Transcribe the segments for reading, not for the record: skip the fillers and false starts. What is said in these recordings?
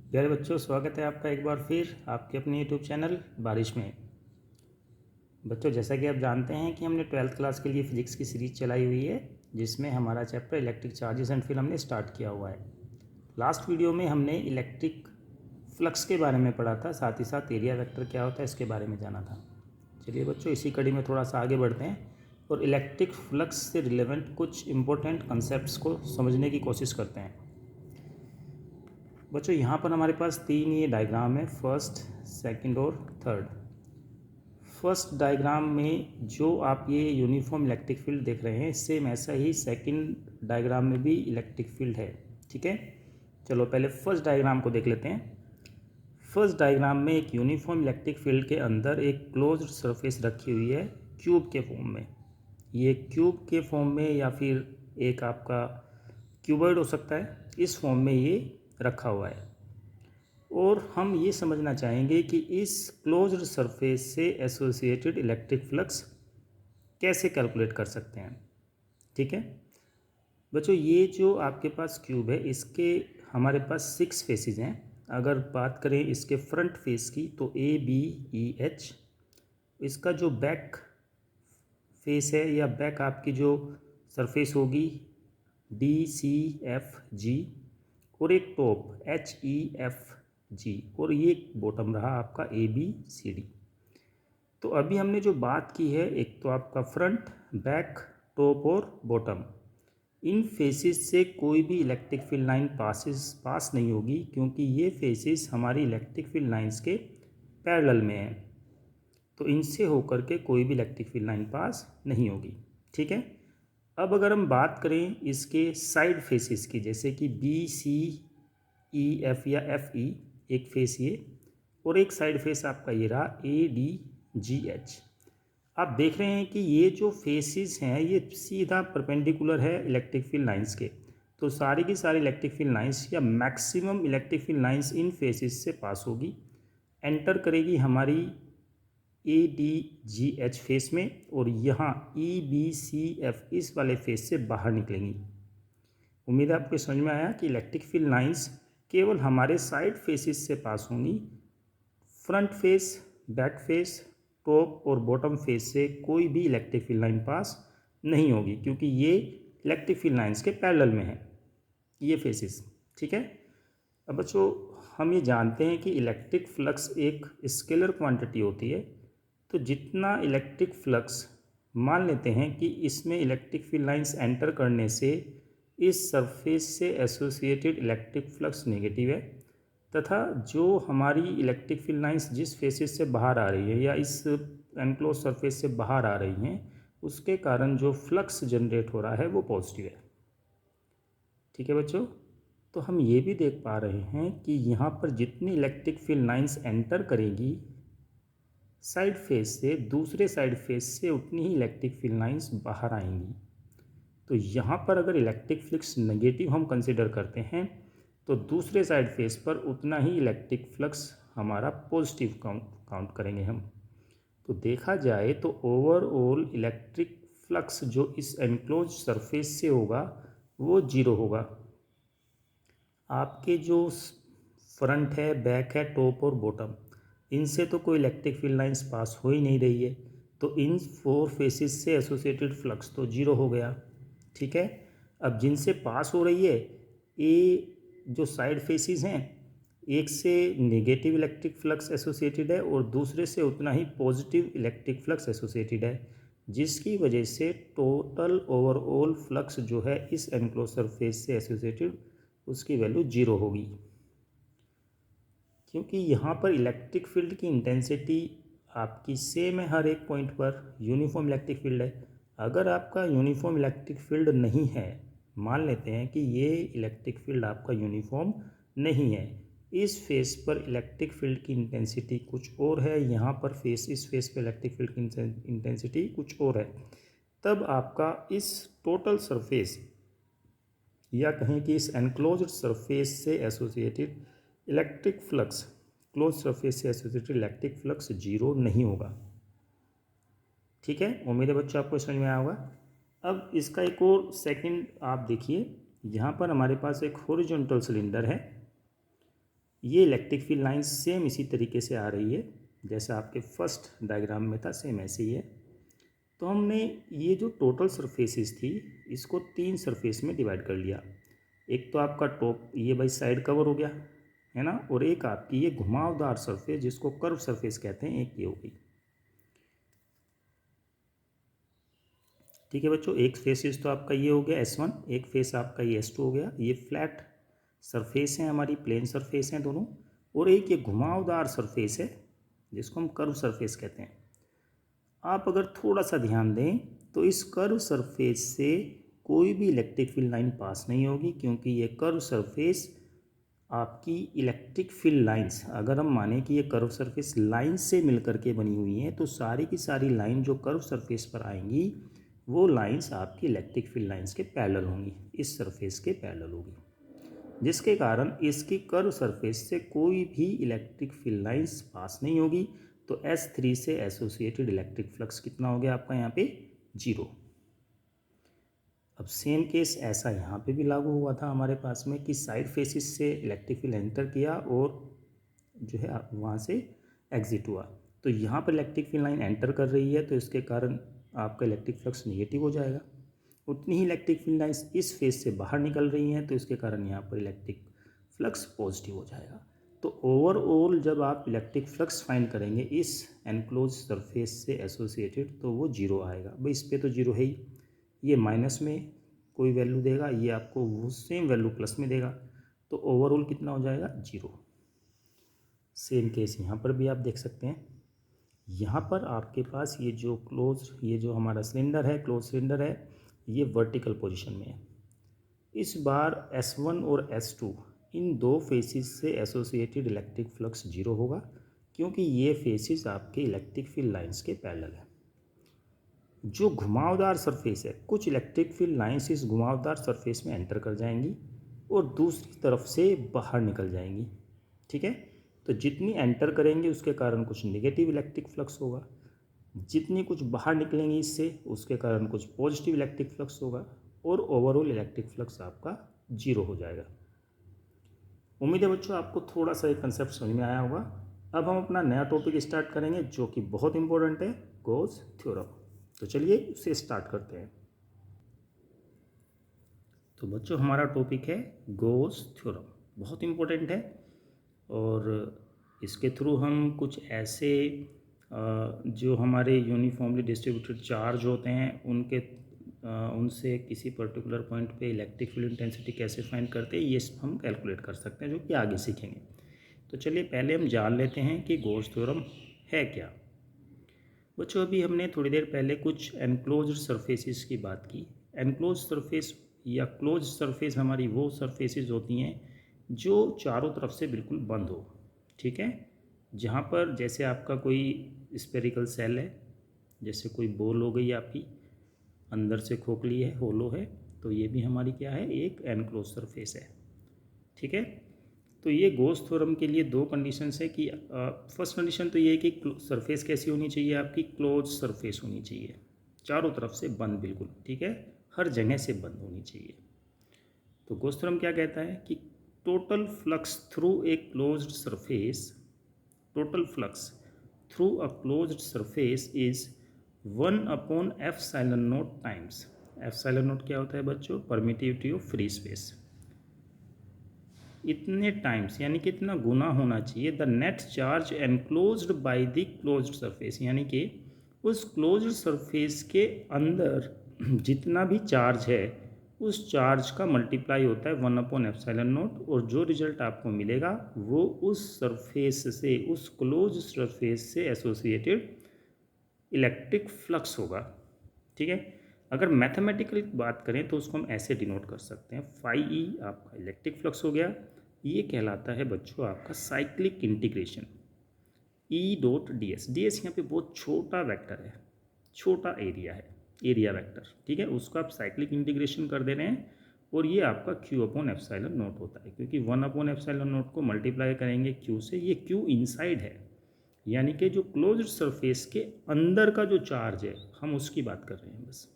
प्यारे बच्चों, स्वागत है आपका एक बार फिर आपके अपने यूट्यूब चैनल बारिश में। बच्चों, जैसा कि आप जानते हैं कि हमने 12th क्लास के लिए फ़िज़िक्स की सीरीज़ चलाई हुई है, जिसमें हमारा chapter electric charges and field हमने स्टार्ट किया हुआ है। लास्ट वीडियो में हमने इलेक्ट्रिक फ्लक्स के बारे में पढ़ा था, साथ ही साथ एरिया वेक्टर क्या होता है इसके बारे में जाना था। चलिए बच्चों, इसी कड़ी में थोड़ा सा आगे बढ़ते हैं और इलेक्ट्रिक फ्लक्स से रिलेवेंट कुछ इंपॉर्टेंट कंसेप्ट को समझने की कोशिश करते हैं। बच्चों, यहाँ पर हमारे पास 3 ये डायग्राम है, फर्स्ट, सेकंड और थर्ड। फर्स्ट डायग्राम में जो आप ये यूनिफॉर्म इलेक्ट्रिक फील्ड देख रहे हैं, सेम ऐसा ही सेकंड डायग्राम में भी इलेक्ट्रिक फील्ड है। ठीक है, चलो पहले फर्स्ट डायग्राम को देख लेते हैं। फर्स्ट डायग्राम में एक यूनिफॉर्म इलेक्ट्रिक फील्ड के अंदर एक क्लोज्ड सरफेस रखी हुई है क्यूब के फॉर्म में। ये क्यूब के फॉर्म में या फिर एक आपका क्यूबॉइड हो सकता है, इस फॉर्म में ये रखा हुआ है। और हम ये समझना चाहेंगे कि इस क्लोज्ड सरफेस से एसोसिएटेड इलेक्ट्रिक फ्लक्स कैसे कैलकुलेट कर सकते हैं। ठीक है बच्चों, ये जो आपके पास क्यूब है, इसके हमारे पास 6 फेसेस हैं। अगर बात करें इसके फ्रंट फेस की तो ABEH, इसका जो बैक फेस है या बैक आपकी जो सरफेस होगी DCFG, और एक टॉप HEFG, और ये बॉटम रहा आपका ABCD। तो अभी हमने जो बात की है, एक तो आपका फ्रंट, बैक, टॉप और बॉटम, इन फेसेस से कोई भी इलेक्ट्रिक फील्ड लाइन पास नहीं होगी, क्योंकि ये फेसेस हमारी इलेक्ट्रिक फील्ड लाइंस के पैरेलल में हैं। तो इनसे होकर के कोई भी इलेक्ट्रिक फील्ड लाइन पास नहीं होगी। ठीक है, अब अगर हम बात करें इसके साइड फेसेस की, जैसे कि BCEF या FE, एक फेस ये, और एक साइड फेस आपका ये रहा ADGH। आप देख रहे हैं कि ये जो फेसेस हैं ये सीधा परपेंडिकुलर है इलेक्ट्रिक फील्ड लाइंस के। तो सारी की सारी इलेक्ट्रिक फील्ड लाइंस या maximum electric field lines in faces से पास होगी, एंटर करेगी हमारी ADGH फेस में, और यहाँ EBCF इस वाले फेस से बाहर निकलेंगी। उम्मीद है आपको समझ में आया कि इलेक्ट्रिक फील्ड लाइंस केवल हमारे साइड फेसेस से पास होंगी। Front face, back face, top और बॉटम फेस से कोई भी इलेक्ट्रिक फील्ड लाइन पास नहीं होगी, क्योंकि ये इलेक्ट्रिक फील्ड लाइंस के पैरेलल में है ये फेसेस। ठीक है, अब बच्चों हम ये जानते हैं कि इलेक्ट्रिक फ्लक्स एक स्केलर क्वांटिटी होती है। तो जितना इलेक्ट्रिक फ्लक्स, मान लेते हैं कि इसमें इलेक्ट्रिक फील्ड लाइंस एंटर करने से इस सरफेस से एसोसिएटेड इलेक्ट्रिक फ्लक्स नेगेटिव है, तथा जो हमारी इलेक्ट्रिक फील्ड लाइंस जिस फेसेस से बाहर आ रही है या इस एनक्लोज सरफेस से बाहर आ रही हैं, उसके कारण जो फ्लक्स जनरेट हो रहा है वो पॉजिटिव है। ठीक है बच्चों, तो हम ये भी देख पा रहे हैं कि यहाँ पर जितनी इलेक्ट्रिक फील्ड लाइंस एंटर करेगी साइड फेस से, दूसरे साइड फेस से उतनी ही इलेक्ट्रिक फील्ड लाइंस बाहर आएंगी। तो यहाँ पर अगर इलेक्ट्रिक फ्लक्स नेगेटिव हम कंसिडर करते हैं, तो दूसरे साइड फेस पर उतना ही इलेक्ट्रिक फ्लक्स हमारा पॉजिटिव काउंट करेंगे हम। तो देखा जाए तो ओवरऑल इलेक्ट्रिक फ्लक्स जो इस एनक्लोज सरफेस से होगा वो जीरो होगा। आपके जो फ्रंट है, बैक है, टॉप और बॉटम, इनसे तो कोई इलेक्ट्रिक फील्ड लाइंस पास हो ही नहीं रही है, तो इन 4 फेसेस से एसोसिएटेड फ्लक्स तो जीरो हो गया। ठीक है, अब जिनसे पास हो रही है, ये जो साइड फेसेस हैं, एक से नेगेटिव इलेक्ट्रिक फ्लक्स एसोसिएटेड है और दूसरे से उतना ही पॉजिटिव इलेक्ट्रिक फ्लक्स एसोसिएटेड है, जिसकी वजह से टोटल ओवरऑल फ्लक्स जो है इस एनक्लोज सरफेस से एसोसिएटेड, उसकी वैल्यू जीरो होगी। क्योंकि यहाँ पर इलेक्ट्रिक फील्ड की इंटेंसिटी आपकी सेम है, हर एक पॉइंट पर यूनिफॉर्म इलेक्ट्रिक फील्ड है। अगर आपका यूनिफॉर्म इलेक्ट्रिक फील्ड नहीं है, मान लेते हैं कि ये इलेक्ट्रिक फील्ड आपका यूनिफॉर्म नहीं है, इस फेस पर इलेक्ट्रिक फील्ड की इंटेंसिटी कुछ और है, यहाँ पर इस फेस पर इलेक्ट्रिक फील्ड की इंटेंसिटी कुछ और है, तब आपका इस टोटल सरफेस या कहें कि इस एनक्लोज्ड सरफेस से associated electric flux, close surface से एसोसिएटेड इलेक्ट्रिक फ्लक्स जीरो नहीं होगा। ठीक है, उम्मीद है बच्चों आपको समझ में आया होगा। अब इसका एक और सेकंड आप देखिए, यहाँ पर हमारे पास एक हॉरिजॉन्टल सिलेंडर है ये इलेक्ट्रिक फील्ड लाइन सेम इसी तरीके से आ रही है जैसा आपके फर्स्ट डायग्राम में था, सेम ऐसे ही है। तो हमने ये जो टोटल सरफेसेस थी इसको 3 सरफेस में डिवाइड कर लिया। एक तो आपका टॉप ये भाई साइड कवर हो गया है ना, और एक आपकी ये घुमावदार सरफेस जिसको कर्व सरफेस कहते हैं, एक ये हो गई। ठीक है बच्चों, एक फेसेस तो आपका ये हो गया S1, एक फेस आपका ये S2 हो गया। ये फ्लैट सरफेस है हमारी, प्लेन सरफेस हैं दोनों, और एक ये घुमावदार सरफेस है जिसको हम कर्व सरफेस कहते हैं। आप अगर थोड़ा सा ध्यान दें तो इस कर्व सरफेस से कोई भी इलेक्ट्रिक फील्ड लाइन पास नहीं होगी, क्योंकि ये कर्व सरफेस आपकी इलेक्ट्रिक फील्ड लाइंस, अगर हम माने कि ये कर्व सरफेस लाइन से मिलकर के बनी हुई हैं, तो सारी की सारी लाइन जो कर्व सरफेस पर आएंगी वो लाइंस आपकी इलेक्ट्रिक फील्ड लाइंस के पैरेलल होंगी, इस सरफेस के पैरेलल होगी, जिसके कारण इसकी कर्व सरफेस से कोई भी इलेक्ट्रिक फील्ड लाइंस पास नहीं होगी। तो S3 से एसोसिएटेड इलेक्ट्रिक फ्लक्स कितना हो गया आपका यहाँ पे 0। अब सेम केस ऐसा यहाँ पे भी लागू हुआ था हमारे पास में कि साइड फेसिस से इलेक्ट्रिक फील्ड एंटर किया और जो है वहाँ से एग्जिट हुआ। तो यहाँ पर इलेक्ट्रिक फील्ड लाइन एंटर कर रही है तो इसके कारण आपका इलेक्ट्रिक फ्लक्स नेगेटिव हो जाएगा। उतनी ही इलेक्ट्रिक फील्ड लाइंस इस फेस से बाहर निकल रही हैं तो इसके कारण यहाँ पर इलेक्ट्रिक फ्लक्स पॉजिटिव हो जाएगा। तो ओवरऑल जब आप इलेक्ट्रिक फ्लक्स फाइंड करेंगे इस एनक्लोज सरफेस से एसोसिएटेड तो वो 0 आएगा। भाई इस पर तो 0 है ही, ये माइनस में कोई वैल्यू देगा, ये आपको वो सेम वैल्यू प्लस में देगा, तो ओवरऑल कितना हो जाएगा 0। सेम केस यहाँ पर भी आप देख सकते हैं। यहाँ पर आपके पास ये जो हमारा सिलेंडर है, क्लोज सिलेंडर है, ये वर्टिकल पोजीशन में है। इस बार S1 और S2 इन दो फेसिस से एसोसिएटेड इलेक्ट्रिक फ्लक्स 0 होगा, क्योंकि ये फेसिस आपके इलेक्ट्रिक फील्ड लाइंस के पैरेलल है। जो घुमावदार सरफेस है, कुछ इलेक्ट्रिक फील्ड लाइंस इस घुमावदार सरफेस में एंटर कर जाएंगी और दूसरी तरफ से बाहर निकल जाएंगी। ठीक है, तो जितनी एंटर करेंगे उसके कारण कुछ नेगेटिव इलेक्ट्रिक फ्लक्स होगा, जितनी कुछ बाहर निकलेंगी इससे उसके कारण कुछ पॉजिटिव इलेक्ट्रिक फ्लक्स होगा, और ओवरऑल इलेक्ट्रिक फ्लक्स आपका 0 हो जाएगा। उम्मीद है बच्चों आपको थोड़ा सा एक कंसेप्ट समझ में आया होगा। अब हम अपना नया टॉपिक स्टार्ट करेंगे जो कि बहुत इंपॉर्टेंट है, गोस थ्योरम। तो चलिए उससे स्टार्ट करते हैं। तो बच्चों हमारा टॉपिक है गोस थ्योरम, बहुत इंपॉर्टेंट है, और इसके थ्रू हम कुछ ऐसे जो हमारे यूनिफॉर्मली डिस्ट्रीब्यूटेड चार्ज होते हैं उनसे किसी पर्टिकुलर पॉइंट पे इलेक्ट्रिक फील्ड इंटेंसिटी कैसे फाइंड करते हैं ये हम कैलकुलेट कर सकते हैं, जो कि आगे सीखेंगे। तो चलिए पहले हम जान लेते हैं कि गॉस थ्योरम है क्या। बच्चों अभी हमने थोड़ी देर पहले कुछ एनक्लोज्ड सरफेसेस की बात की। एनक्लोज सरफेस या क्लोज सरफेस हमारी वो सरफेसेस होती हैं जो चारों तरफ से बिल्कुल बंद हो। ठीक है, जहाँ पर जैसे आपका कोई स्फेरिकल सेल है, जैसे कोई बॉल हो गई आपकी, अंदर से खोखली है, होलो है, तो ये भी हमारी क्या है, एक एनक्लोज सरफेस है। ठीक है, तो ये गॉस थ्योरम के लिए दो कंडीशंस है कि फर्स्ट कंडीशन तो ये है कि सरफेस कैसी होनी चाहिए, आपकी क्लोज सरफेस होनी चाहिए, चारों तरफ से बंद बिल्कुल। ठीक है, हर जगह से बंद होनी चाहिए। तो गॉस थ्योरम क्या कहता है कि total flux through a closed surface, total flux through a closed surface is 1/ε0 times. ε0 क्या होता है बच्चों, परमिटिविटी ऑफ फ्री स्पेस। इतने टाइम्स यानी कि इतना गुना होना चाहिए the net charge enclosed by the closed surface, यानी कि उस क्लोज्ड सरफेस के अंदर जितना भी चार्ज है उस चार्ज का मल्टीप्लाई होता है 1/ε0, और जो रिजल्ट आपको मिलेगा वो उस सरफेस से, उस क्लोज सरफेस से एसोसिएटेड इलेक्ट्रिक फ्लक्स होगा। ठीक है, अगर मैथमेटिकल बात करें तो उसको हम ऐसे डिनोट कर सकते हैं, φe आपका इलेक्ट्रिक फ्लक्स हो गया, ये कहलाता है बच्चों आपका साइक्लिक इंटीग्रेशन E.ds। ds यहाँ पे बहुत छोटा वेक्टर है, छोटा एरिया है, एरिया वेक्टर। ठीक है, उसको आप साइक्लिक इंटीग्रेशन कर दे रहे हैं और ये आपका Q/ε0 होता है, क्योंकि 1/ε0 को मल्टीप्लाई करेंगे Q से, ये Q इनसाइड है, यानी कि जो क्लोज्ड सरफेस के अंदर का जो चार्ज है हम उसकी बात कर रहे हैं बस।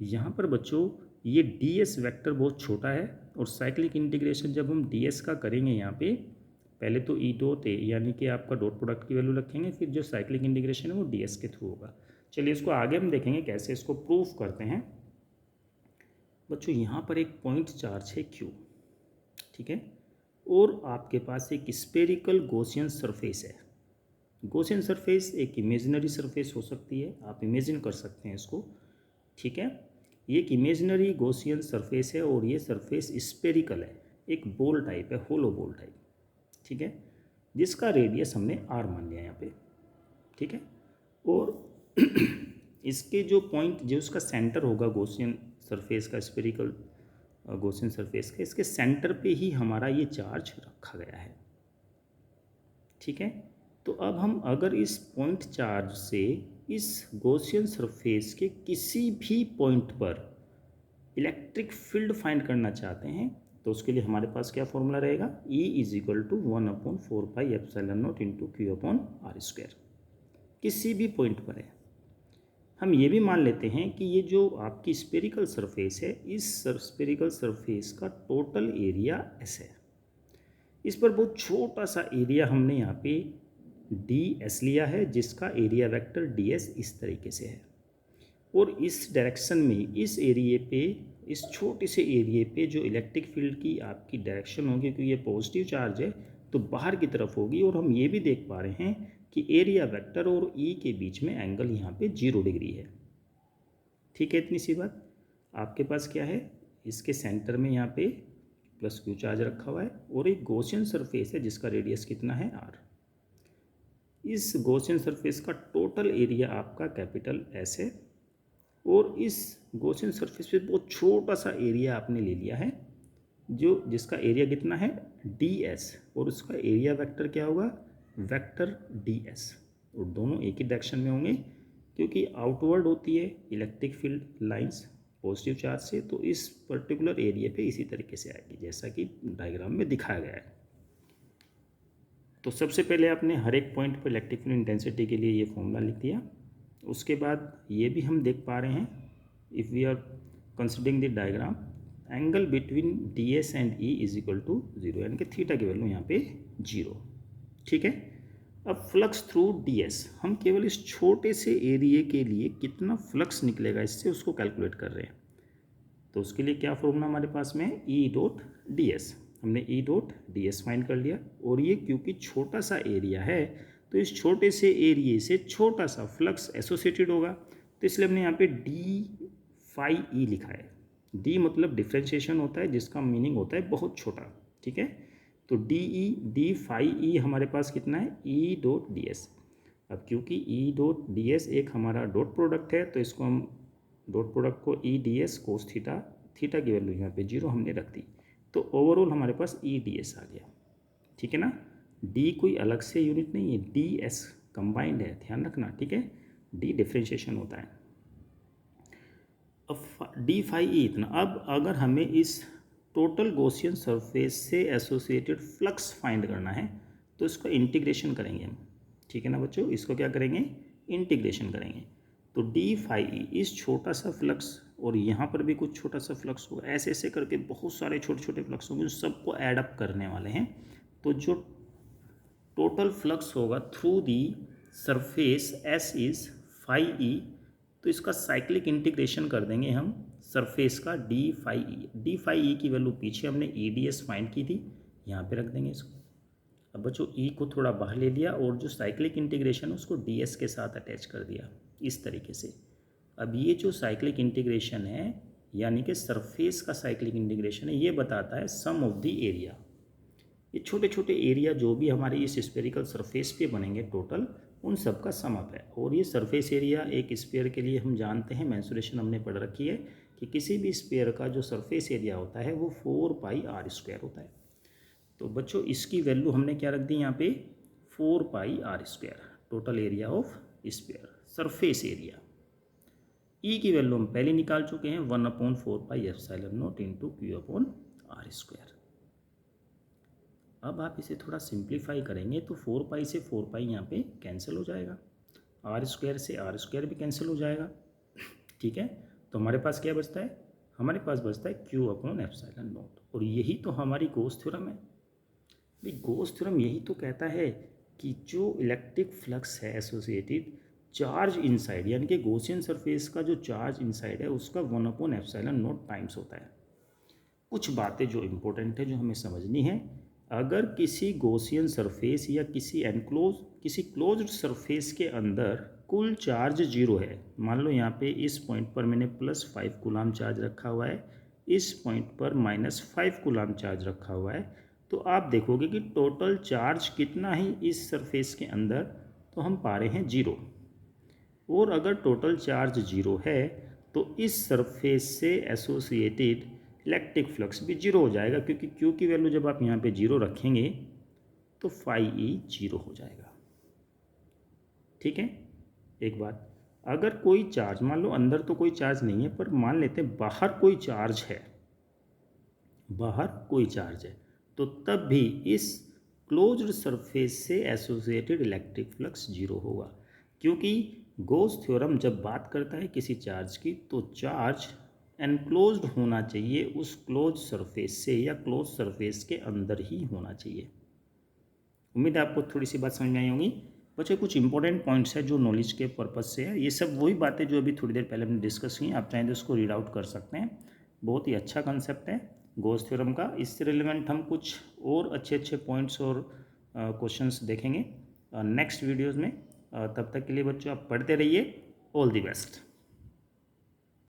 यहाँ पर बच्चों ये ds वेक्टर बहुत छोटा है, और साइक्लिक इंटीग्रेशन जब हम ds का करेंगे यहाँ पे पहले तो ई डॉट ए यानी कि आपका डॉट प्रोडक्ट की वैल्यू रखेंगे, फिर जो साइक्लिक इंटीग्रेशन है वो डी एस के थ्रू होगा। चलिए इसको आगे हम देखेंगे कैसे इसको प्रूफ करते हैं। बच्चों यहाँ पर एक पॉइंट चार्ज है क्यू, ठीक है, और आपके पास एक स्पेरिकल गॉसियन सरफेस है। गॉसियन सरफेस एक इमेजिनरी सरफेस हो सकती है, आप इमेजिन कर सकते हैं इसको, ठीक है। ये एक इमेजिनरी गॉसियन सरफेस है और ये सरफेस स्पेरिकल है, एक बॉल टाइप है, होलो बॉल टाइप, ठीक है, जिसका रेडियस हमने आर मान लिया यहाँ पे, ठीक है। और इसके जो पॉइंट, जो उसका सेंटर होगा गॉसियन सरफेस का, स्पेरिकल गॉसियन सरफेस का, इसके सेंटर पे ही हमारा ये चार्ज रखा गया है, ठीक है। तो अब हम अगर इस पॉइंट चार्ज से इस गॉसियन सरफेस के किसी भी पॉइंट पर इलेक्ट्रिक फील्ड फाइंड करना चाहते हैं तो उसके लिए हमारे पास क्या फॉर्मूला रहेगा, E = 1/4πε0 इंटू Q/r²। किसी भी पॉइंट पर है। हम ये भी मान लेते हैं कि ये जो आपकी स्पेरिकल सरफेस है, इस स्पेरिकल सरफेस का टोटल एरिया S है। इस पर बहुत छोटा सा एरिया हमने यहाँ पे ds लिया है, जिसका एरिया वेक्टर ds इस तरीके से है, और इस डायरेक्शन में इस एरिए पे, इस छोटे से एरिए पे जो इलेक्ट्रिक फील्ड की आपकी डायरेक्शन होगी, क्योंकि ये पॉजिटिव चार्ज है तो बाहर की तरफ होगी, और हम ये भी देख पा रहे हैं कि एरिया वेक्टर और E के बीच में एंगल यहाँ पे 0 डिग्री है, ठीक है। इतनी सी बात। आपके पास क्या है, इसके सेंटर में यहाँ पे प्लस Q चार्ज रखा हुआ है और एक गॉसियन सरफेस है जिसका रेडियस कितना है R। इस गॉसियन सरफेस का टोटल एरिया आपका कैपिटल S है, और इस गॉसियन सरफेस पे बहुत छोटा सा एरिया आपने ले लिया है, जो जिसका एरिया कितना है ds, और उसका एरिया वेक्टर क्या होगा, वेक्टर ds, और दोनों एक ही डायरेक्शन में होंगे क्योंकि आउटवर्ड होती है electric field lines positive charge से, तो इस पर्टिकुलर एरिया पे इसी तरीके से आएगी जैसा कि डायग्राम में दिखाया गया है। तो सबसे पहले आपने हर एक पॉइंट पर इलेक्ट्रिक फील्ड इंटेंसिटी के लिए ये फॉर्मूला लिख दिया। उसके बाद ये भी हम देख पा रहे हैं, if we are considering the diagram, angle between ds and E = 0, यानी कि थीटा की वैल्यू यहाँ पे 0, ठीक है। अब फ्लक्स थ्रू ds, हम केवल इस छोटे से एरिए के लिए कितना फ्लक्स निकलेगा इससे उसको कैलकुलेट कर रहे हैं। तो उसके लिए क्या फॉर्मूला हमारे पास में है, E.ds। हमने E.ds फाइंड कर लिया, और ये क्योंकि छोटा सा एरिया है तो इस छोटे से एरिए से छोटा सा फ्लक्स एसोसिएटेड होगा, तो इसलिए हमने यहाँ पे d∅e लिखा है। d मतलब डिफ्रेंशिएशन होता है, जिसका मीनिंग होता है बहुत छोटा, ठीक है। तो d∅e हमारे पास कितना है, E.ds। अब क्योंकि E.ds एक हमारा डॉट प्रोडक्ट है, तो इसको हम डॉट प्रोडक्ट को E.ds cos थीटा, थीटा की वैल्यू यहाँ पे 0 हमने रख दी, तो ओवरऑल हमारे पास E.ds आ गया, ठीक है ना। d कोई अलग से यूनिट नहीं है, ds कंबाइंड है, ध्यान रखना, ठीक है। d डिफ्रेंशिएशन होता है। अब d∅e इतना। अब अगर हमें इस टोटल गॉसियन सरफेस से एसोसिएटेड फ्लक्स फाइंड करना है तो इसका इंटीग्रेशन करेंगे हम, ठीक है ना बच्चों। इसको क्या करेंगे, इंटीग्रेशन करेंगे। तो d∅e इस छोटा सा फ्लक्स, और यहाँ पर भी कुछ छोटा सा फ्लक्स होगा, ऐसे ऐसे करके बहुत सारे छोटे छोटे फ्लक्स होंगे, सबको ऐड अप करने वाले हैं। तो जो टोटल फ्लक्स होगा through the surface S is ∅e, तो इसका साइक्लिक इंटीग्रेशन कर देंगे हम सरफेस का d∅e। d∅e की वैल्यू पीछे हमने E.ds फाइंड की थी, यहाँ पे रख देंगे इसको। अब बच्चों E को थोड़ा बाहर ले लिया और जो साइक्लिक इंटीग्रेशन है उसको ds के साथ अटैच कर दिया इस तरीके से। अब ये जो साइक्लिक इंटीग्रेशन है, यानी कि सरफेस का साइक्लिक इंटीग्रेशन है, ये बताता है सम ऑफ द एरिया। ये छोटे छोटे एरिया जो भी हमारे इस स्फेरिकल सरफेस पे बनेंगे टोटल, उन सब का सम अप है। और ये सरफेस एरिया एक स्फीयर के लिए हम जानते हैं, मेंसुरेशन हमने पढ़ रखी है कि किसी भी स्फीयर का जो सरफेस एरिया होता है वो 4πr² होता है। तो बच्चों इसकी वैल्यू हमने क्या रख दी यहाँ पे, 4πr², total area of sphere, surface area. E की वैल्यू हम पहले निकाल चुके हैं, 1/4πε0 इंटू Q/r²। अब आप इसे थोड़ा सिंप्लीफाई करेंगे तो 4π से 4π यहाँ पे कैंसिल हो जाएगा, r² से r² भी कैंसिल हो जाएगा, ठीक है। तो हमारे पास क्या बचता है, हमारे पास बचता है Q/ε0, और यही तो हमारी गॉस थ्योरम है। भाई गॉस थ्योरम यही तो कहता है कि जो इलेक्ट्रिक फ्लक्स है एसोसिएटेड चार्ज इनसाइड, यानी कि गॉसियन सरफेस का जो चार्ज इनसाइड है उसका 1/ε0 टाइम्स होता है। कुछ बातें जो इम्पोर्टेंट है जो हमें समझनी है, अगर किसी गॉसियन सरफेस या किसी क्लोज्ड सरफेस के अंदर कुल चार्ज 0 है, मान लो यहाँ पे इस पॉइंट पर मैंने +5 कूलाम चार्ज रखा हुआ है, इस पॉइंट पर -5 कूलाम चार्ज रखा हुआ है, तो आप देखोगे कि टोटल चार्ज कितना है इस सरफेस के अंदर, तो हम पा रहे हैं 0। और अगर टोटल चार्ज 0 है तो इस सरफेस से एसोसिएटेड इलेक्ट्रिक फ्लक्स भी 0 हो जाएगा, क्योंकि क्यू की वैल्यू जब आप यहाँ पे 0 रखेंगे तो φE 0 हो जाएगा। ठीक है। एक बात, अगर कोई चार्ज, मान लो अंदर तो कोई चार्ज नहीं है, पर मान लेते हैं बाहर कोई चार्ज है, बाहर कोई चार्ज है, तो तब भी इस क्लोज्ड सरफेस से एसोसिएटेड इलेक्ट्रिक फ्लक्स 0 होगा, क्योंकि गॉस थ्योरम जब बात करता है किसी चार्ज की तो चार्ज एनक्लोज्ड होना चाहिए उस क्लोज सरफेस से, या क्लोज सरफेस के अंदर ही होना चाहिए। उम्मीद है आपको थोड़ी सी बात समझ में आई होगी। बच्चे कुछ इंपॉर्टेंट पॉइंट्स है जो नॉलेज के पर्पज से है, ये सब वही बातें जो अभी थोड़ी देर पहले हमने डिस्कस की, आप चाहें तो उसको रीड आउट कर सकते हैं। बहुत ही अच्छा कंसेप्ट है गॉस थ्योरम का। इससे रिलेवेंट हम कुछ और अच्छे पॉइंट्स और क्वेश्चंस देखेंगे नेक्स्ट वीडियोज़ में। तब तक के लिए बच्चों आप पढ़ते रहिए। All the best.